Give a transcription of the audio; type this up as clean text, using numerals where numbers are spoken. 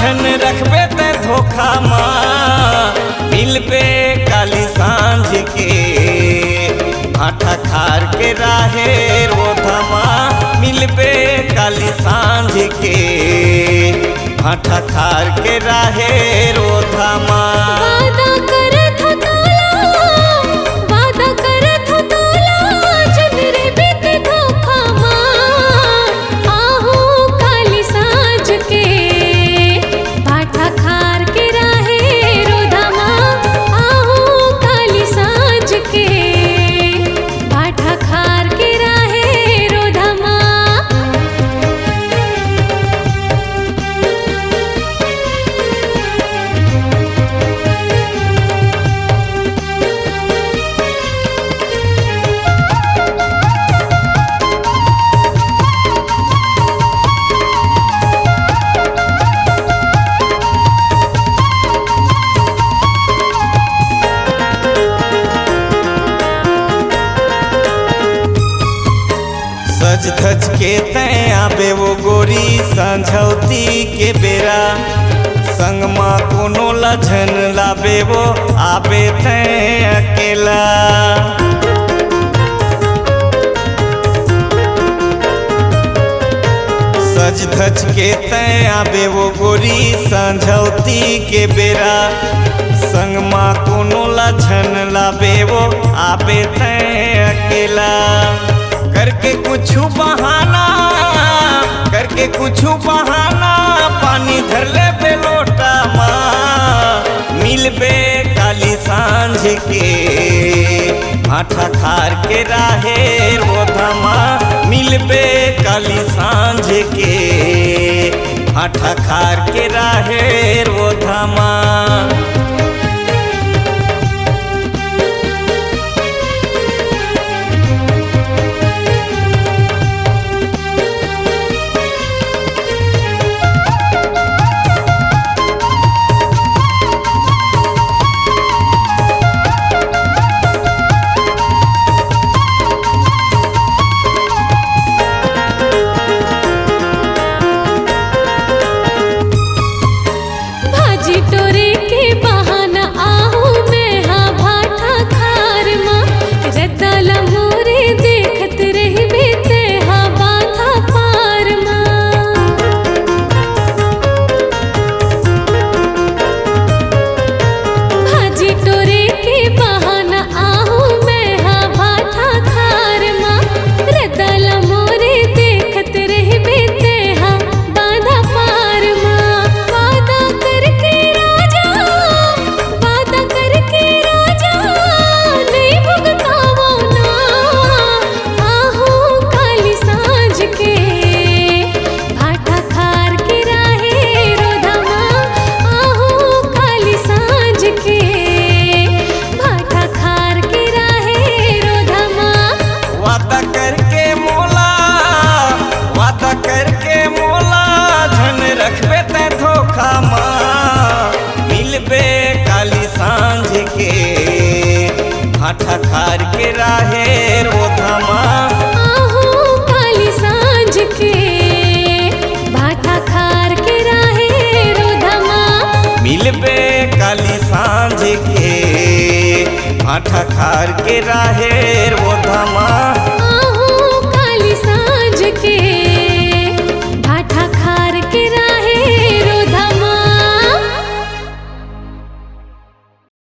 झन रखबे ते धोखा माँ मिलबे काली सांझ के भाटा खार के राहे रोधमा मिलबे काली सांझ के भाटा खार के राहे रोधमा। वादा करत हो तोला चंद्रे बीत धोखा माँ आहू काली सांझ के भाटा खार के राहे रोधमा आहू काली सांझ के भाटा खार के राहे रोधमा। सज धज के तैं आबे वो गोरी संझौती के बेरा संग माँ कोनो लझन लाबे वो आबे तैं अकेला। सज धज के तैं आबे वो गोरी संझौती के बेरा संग माँ कोनो लझन लाबे वो आबे तैं अकेला। करके कुछ बहाना पानी धर ले बेलोटा माँ मिलबे काली सांझ के भाटा खार के राहे रोधमा मिलबे काली सांझ के भाटा खार के राहे रोधमा। टोरे के बहाना आहू मैं हाँ भाटा खार माँ रतला मोरे देखत रही बेते हाँ बाधा पार माँ। भाजी टोरे के बहाना आहू मैं हाँ भाटा खार माँ रतला मोरे देखत रही बेते हाँ बाधा पार माँ। नहीं भुगतावो ना आहू काली सांझ के भाटा खार के राहे रोधमा आहू काली सांझ के भाटा खार के राहे रोधमा। वादा करके मोला झन रखबे ते धोखा माँ मिलबे काली सांझ के भाटा खार के राहे रोधमा आहू काली सांझ के भाटा खार के राहे रोधमा मिलबे काली सांझ के भाटा खार के राहे रोधमा।